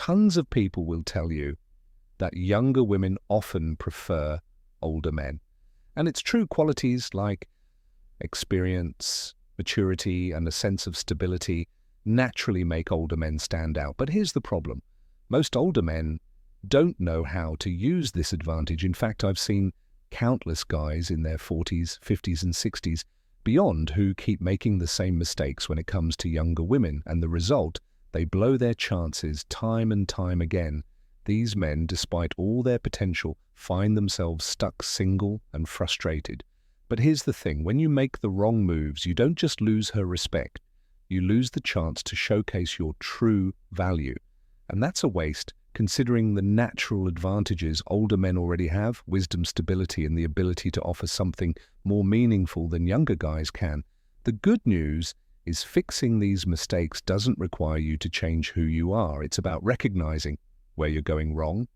Tons of people will tell you that younger women often prefer older men. And it's true, qualities like experience, maturity, and a sense of stability naturally make older men stand out. But here's the problem. Most older men don't know how to use this advantage. In fact, I've seen countless guys in their 40s, 50s, and 60s beyond who keep making the same mistakes when it comes to younger women, and the result, they blow their chances time and time again. These men, despite all their potential, find themselves stuck single and frustrated. But here's the thing, when you make the wrong moves, you don't just lose her respect, you lose the chance to showcase your true value. And that's a waste, considering the natural advantages older men already have: wisdom, stability, and the ability to offer something more meaningful than younger guys can. The good news is fixing these mistakes doesn't require you to change who you are. It's about recognizing where you're going wrong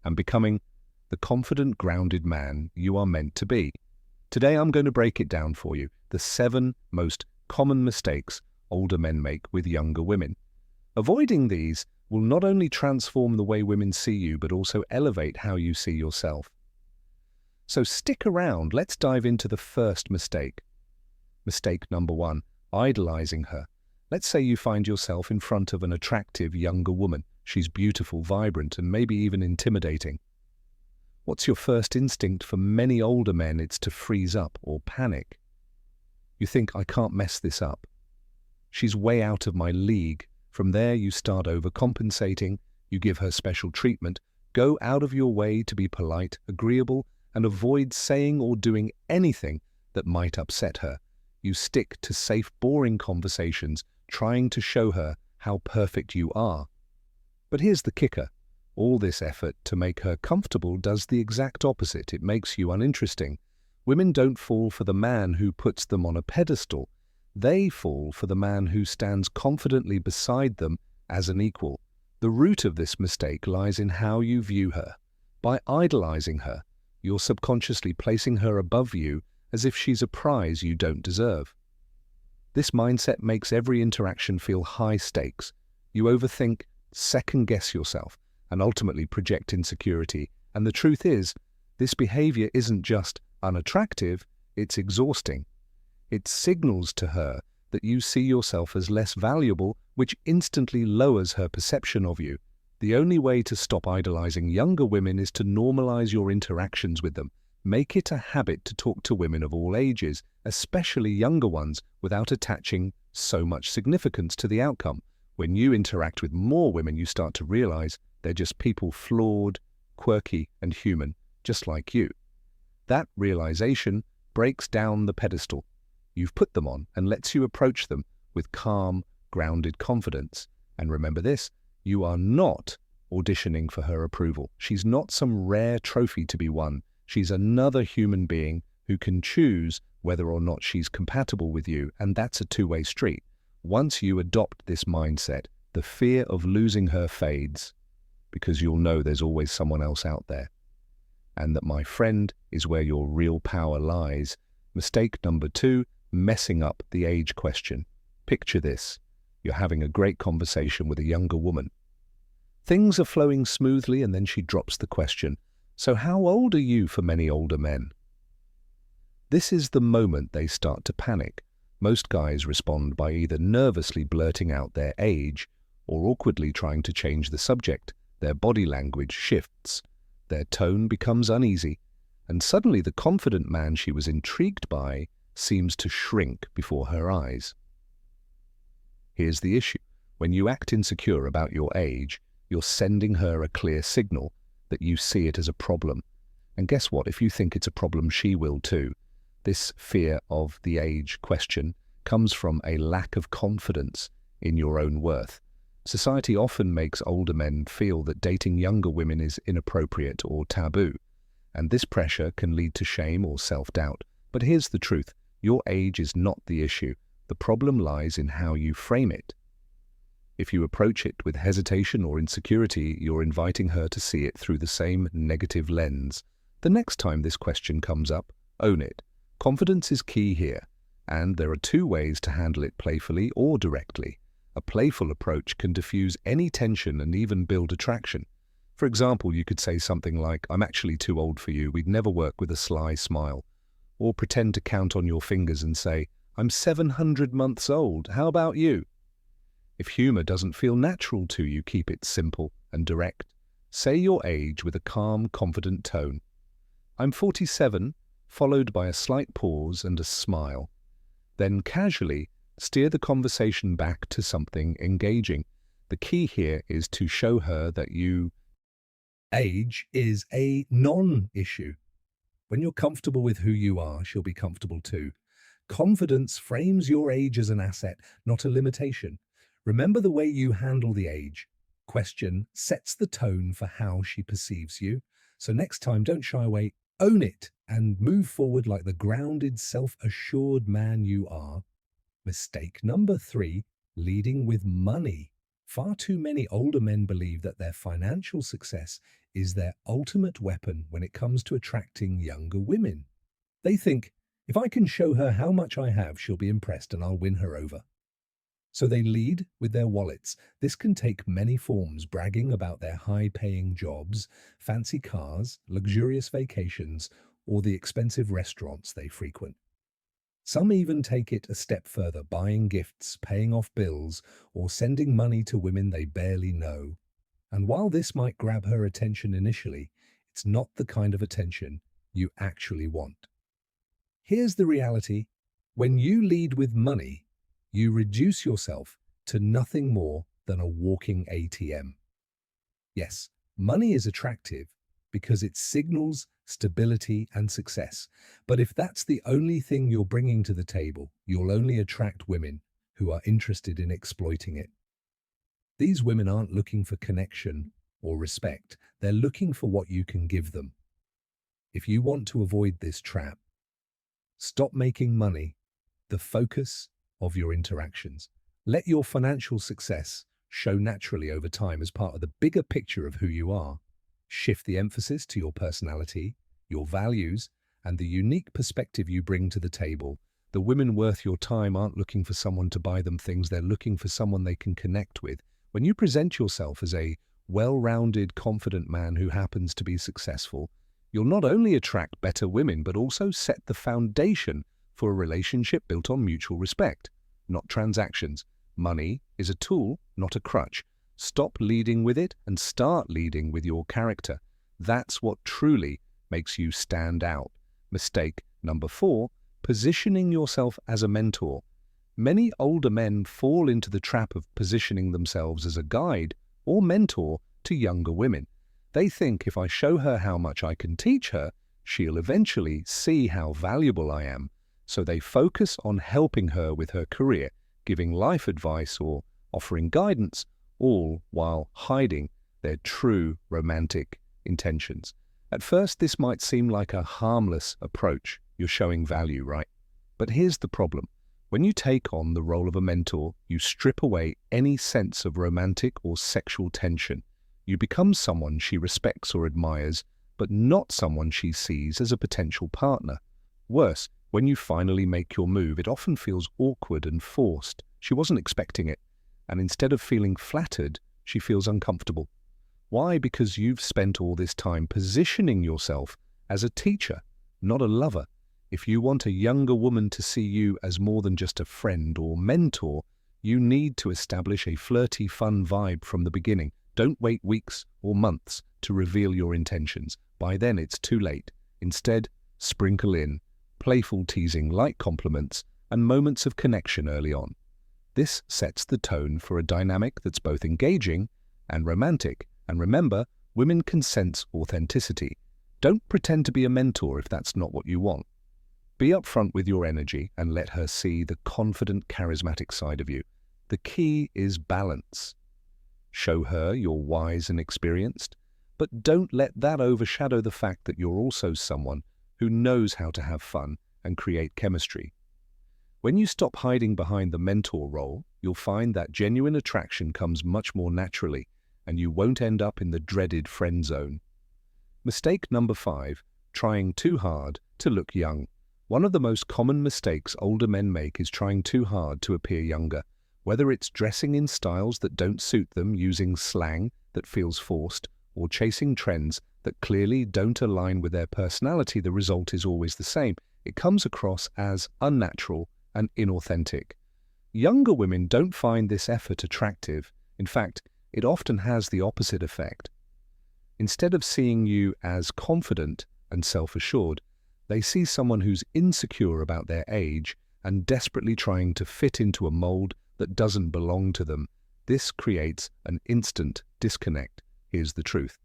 and becoming the confident, grounded man you are meant to be. Today I'm going to break it down for you, the 7 most common mistakes older men make with younger women. Avoiding these will not only transform the way women see you, but also elevate how you see yourself. So stick around, let's dive into the first mistake. Mistake number 1, idolizing her. Let's say you find yourself in front of an attractive younger woman. She's beautiful, vibrant, and maybe even intimidating. What's your first instinct? For many older men, it's to freeze up or panic. You think, I can't mess this up. She's way out of my league. From there, you start overcompensating, you give her special treatment, go out of your way to be polite, agreeable, and avoid saying or doing anything that might upset her. You stick to safe, boring conversations, trying to show her how perfect you are. But here's the kicker. All this effort to make her comfortable does the exact opposite. It makes you uninteresting. Women don't fall for the man who puts them on a pedestal. They fall for the man who stands confidently beside them as an equal. The root of this mistake lies in how you view her. By idolizing her, you're subconsciously placing her above you as if she's a prize you don't deserve. This mindset makes every interaction feel high stakes. You overthink, second-guess yourself, and ultimately project insecurity. And the truth is, this behavior isn't just unattractive, it's exhausting. It signals to her that you see yourself as less valuable, which instantly lowers her perception of you. The only way to stop idolizing younger women is to normalize your interactions with them. Make it a habit to talk to women of all ages, especially younger ones, without attaching so much significance to the outcome. When you interact with more women, you start to realize they're just people, flawed, quirky, and human, just like you. That realization breaks down the pedestal you've put them on and lets you approach them with calm, grounded confidence. And remember this, you are not auditioning for her approval. She's not some rare trophy to be won. She's another human being who can choose whether or not she's compatible with you, and that's a two-way street. Once you adopt this mindset, the fear of losing her fades, because you'll know there's always someone else out there. And that, my friend, is where your real power lies. Mistake number 2, messing up the age question. Picture this. You're having a great conversation with a younger woman. Things are flowing smoothly, and then she drops the question, "So how old are you?" For many older men, this is the moment they start to panic. Most guys respond by either nervously blurting out their age or awkwardly trying to change the subject. Their body language shifts, their tone becomes uneasy, and suddenly the confident man she was intrigued by seems to shrink before her eyes. Here's the issue. When you act insecure about your age, you're sending her a clear signal that you see it as a problem. And guess what? If you think it's a problem, she will too. This fear of the age question comes from a lack of confidence in your own worth. Society often makes older men feel that dating younger women is inappropriate or taboo, and this pressure can lead to shame or self-doubt. But here's the truth. Your age is not the issue. The problem lies in how you frame it. If you approach it with hesitation or insecurity, you're inviting her to see it through the same negative lens. The next time this question comes up, own it. Confidence is key here, and there are 2 ways to handle it: playfully or directly. A playful approach can diffuse any tension and even build attraction. For example, you could say something like, "I'm actually too old for you, we'd never work," with a sly smile. Or pretend to count on your fingers and say, "I'm 700 months old, how about you?" If humor doesn't feel natural to you, keep it simple and direct. Say your age with a calm, confident tone. "I'm 47, followed by a slight pause and a smile. Then casually steer the conversation back to something engaging. The key here is to show her that age is a non-issue. When you're comfortable with who you are, she'll be comfortable too. Confidence frames your age as an asset, not a limitation. Remember, the way you handle the age question sets the tone for how she perceives you. So next time, don't shy away, own it, and move forward like the grounded, self-assured man you are. Mistake number 3, leading with money. Far too many older men believe that their financial success is their ultimate weapon when it comes to attracting younger women. They think, if I can show her how much I have, she'll be impressed and I'll win her over. So they lead with their wallets. This can take many forms, bragging about their high-paying jobs, fancy cars, luxurious vacations, or the expensive restaurants they frequent. Some even take it a step further, buying gifts, paying off bills, or sending money to women they barely know. And while this might grab her attention initially, it's not the kind of attention you actually want. Here's the reality. When you lead with money, you reduce yourself to nothing more than a walking ATM. Yes, money is attractive because it signals stability and success. But if that's the only thing you're bringing to the table, you'll only attract women who are interested in exploiting it. These women aren't looking for connection or respect. They're looking for what you can give them. If you want to avoid this trap, stop making money the focus of your interactions. Let your financial success show naturally over time as part of the bigger picture of who you are. Shift the emphasis to your personality, your values, and the unique perspective you bring to the table. The women worth your time aren't looking for someone to buy them things, they're looking for someone they can connect with. When you present yourself as a well-rounded, confident man who happens to be successful, you'll not only attract better women, but also set the foundation for a relationship built on mutual respect, not transactions. Money is a tool, not a crutch. Stop leading with it and start leading with your character. That's what truly makes you stand out. Mistake number 4, positioning yourself as a mentor. Many older men fall into the trap of positioning themselves as a guide or mentor to younger women. They think, if I show her how much I can teach her, she'll eventually see how valuable I am. So they focus on helping her with her career, giving life advice or offering guidance, all while hiding their true romantic intentions. At first, this might seem like a harmless approach. You're showing value, right? But here's the problem. When you take on the role of a mentor, you strip away any sense of romantic or sexual tension. You become someone she respects or admires, but not someone she sees as a potential partner. Worse, when you finally make your move, it often feels awkward and forced. She wasn't expecting it, and instead of feeling flattered, she feels uncomfortable. Why? Because you've spent all this time positioning yourself as a teacher, not a lover. If you want a younger woman to see you as more than just a friend or mentor, you need to establish a flirty, fun vibe from the beginning. Don't wait weeks or months to reveal your intentions. By then, it's too late. Instead, sprinkle in playful teasing, light compliments, and moments of connection early on. This sets the tone for a dynamic that's both engaging and romantic. And remember, women can sense authenticity. Don't pretend to be a mentor if that's not what you want. Be upfront with your energy and let her see the confident, charismatic side of you. The key is balance. Show her you're wise and experienced, but don't let that overshadow the fact that you're also someone who knows how to have fun and create chemistry. When you stop hiding behind the mentor role, you'll find that genuine attraction comes much more naturally, and you won't end up in the dreaded friend zone. Mistake number 5, trying too hard to look young. One of the most common mistakes older men make is trying too hard to appear younger. Whether it's dressing in styles that don't suit them, using slang that feels forced, or chasing trends that clearly don't align with their personality, the result is always the same. It comes across as unnatural and inauthentic. Younger women don't find this effort attractive. In fact, it often has the opposite effect. Instead of seeing you as confident and self-assured, they see someone who's insecure about their age and desperately trying to fit into a mold that doesn't belong to them. This creates an instant disconnect. Here's the truth.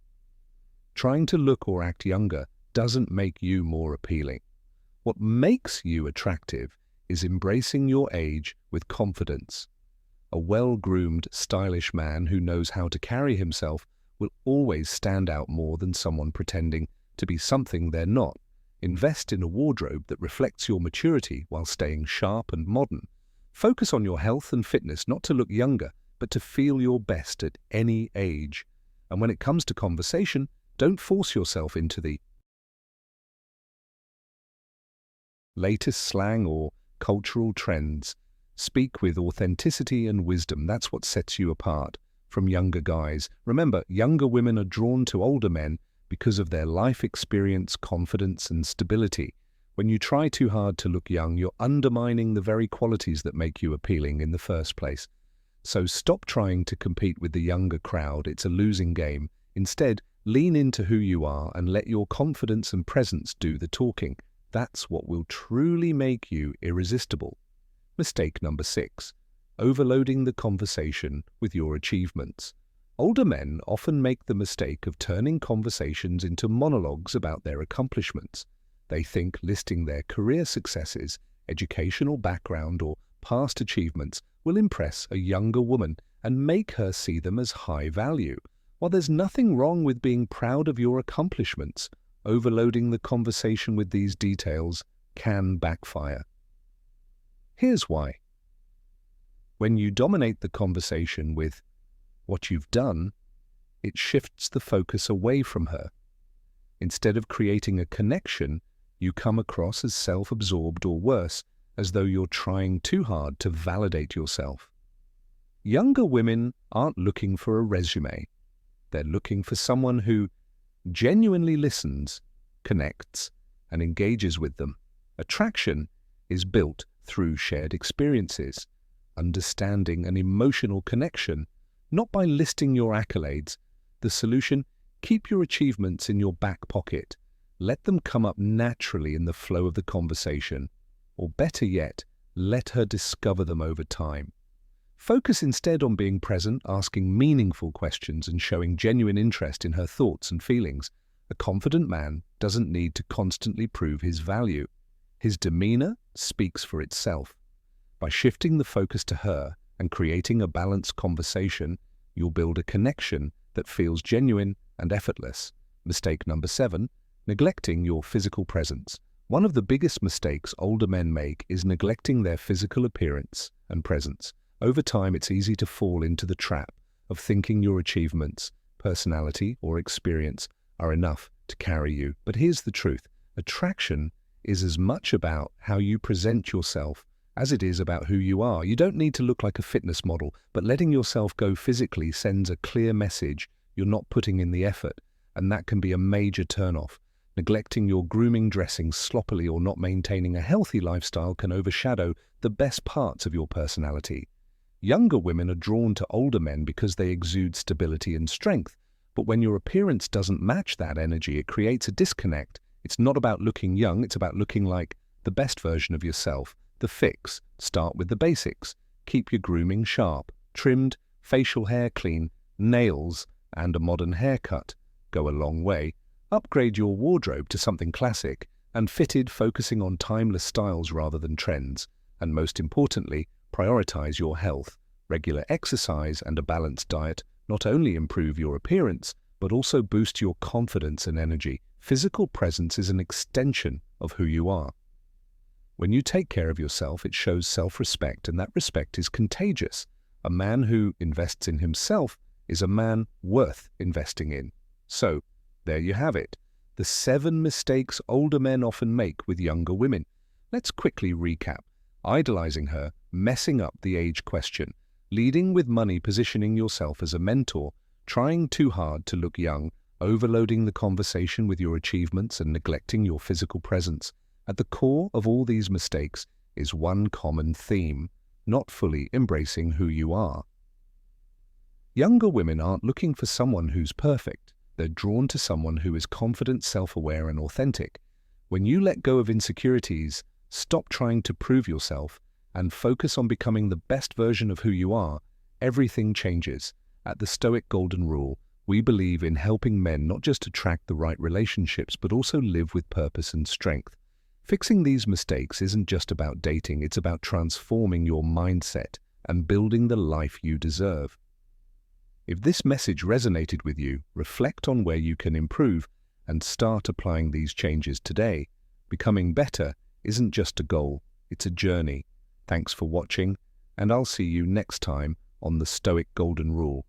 Trying to look or act younger doesn't make you more appealing. What makes you attractive is embracing your age with confidence. A well-groomed, stylish man who knows how to carry himself will always stand out more than someone pretending to be something they're not. Invest in a wardrobe that reflects your maturity while staying sharp and modern. Focus on your health and fitness, not to look younger, but to feel your best at any age. And when it comes to conversation, don't force yourself into the latest slang or cultural trends. Speak with authenticity and wisdom. That's what sets you apart from younger guys. Remember, younger women are drawn to older men because of their life experience, confidence, and stability. When you try too hard to look young, you're undermining the very qualities that make you appealing in the first place. So stop trying to compete with the younger crowd. It's a losing game. Instead, lean into who you are and let your confidence and presence do the talking. That's what will truly make you irresistible. Mistake number 6. Overloading the conversation with your achievements. Older men often make the mistake of turning conversations into monologues about their accomplishments. They think listing their career successes, educational background, or past achievements will impress a younger woman and make her see them as high value. While there's nothing wrong with being proud of your accomplishments, overloading the conversation with these details can backfire. Here's why. When you dominate the conversation with what you've done, it shifts the focus away from her. Instead of creating a connection, you come across as self-absorbed or worse, as though you're trying too hard to validate yourself. Younger women aren't looking for a resume. They're looking for someone who genuinely listens, connects, and engages with them. Attraction is built through shared experiences, understanding and emotional connection, not by listing your accolades. The solution: keep your achievements in your back pocket. Let them come up naturally in the flow of the conversation. Or better yet, let her discover them over time. Focus instead on being present, asking meaningful questions, and showing genuine interest in her thoughts and feelings. A confident man doesn't need to constantly prove his value. His demeanor speaks for itself. By shifting the focus to her and creating a balanced conversation, you'll build a connection that feels genuine and effortless. Mistake number 7, neglecting your physical presence. One of the biggest mistakes older men make is neglecting their physical appearance and presence. Over time, it's easy to fall into the trap of thinking your achievements, personality, or experience are enough to carry you. But here's the truth. Attraction is as much about how you present yourself as it is about who you are. You don't need to look like a fitness model, but letting yourself go physically sends a clear message you're not putting in the effort, and that can be a major turnoff. Neglecting your grooming, dressing sloppily, or not maintaining a healthy lifestyle can overshadow the best parts of your personality. Younger women are drawn to older men because they exude stability and strength, but when your appearance doesn't match that energy, it creates a disconnect. It's not about looking young, it's about looking like the best version of yourself. The fix: start with the basics. Keep your grooming sharp, trimmed, facial hair clean, nails and a modern haircut go a long way. Upgrade your wardrobe to something classic and fitted, focusing on timeless styles rather than trends. And most importantly, prioritize your health. Regular exercise and a balanced diet not only improve your appearance, but also boost your confidence and energy. Physical presence is an extension of who you are. When you take care of yourself, it shows self-respect, and that respect is contagious. A man who invests in himself is a man worth investing in. So, there you have it. The 7 mistakes older men often make with younger women. Let's quickly recap. Idolizing her, messing up the age question, Leading with money, positioning yourself as a mentor, trying too hard to look young, overloading the conversation with your achievements and neglecting your physical presence. At the core of all these mistakes is one common theme: not fully embracing who you are. Younger women aren't looking for someone who's perfect. They're drawn to someone who is confident, self-aware, and authentic. When you let go of insecurities, stop trying to prove yourself, and focus on becoming the best version of who you are, everything changes. At the Stoic Golden Rule, we believe in helping men not just attract the right relationships, but also live with purpose and strength. Fixing these mistakes isn't just about dating, it's about transforming your mindset and building the life you deserve. If this message resonated with you, reflect on where you can improve and start applying these changes today. Becoming better isn't just a goal, it's a journey. Thanks for watching, and I'll see you next time on the Stoic Golden Rule.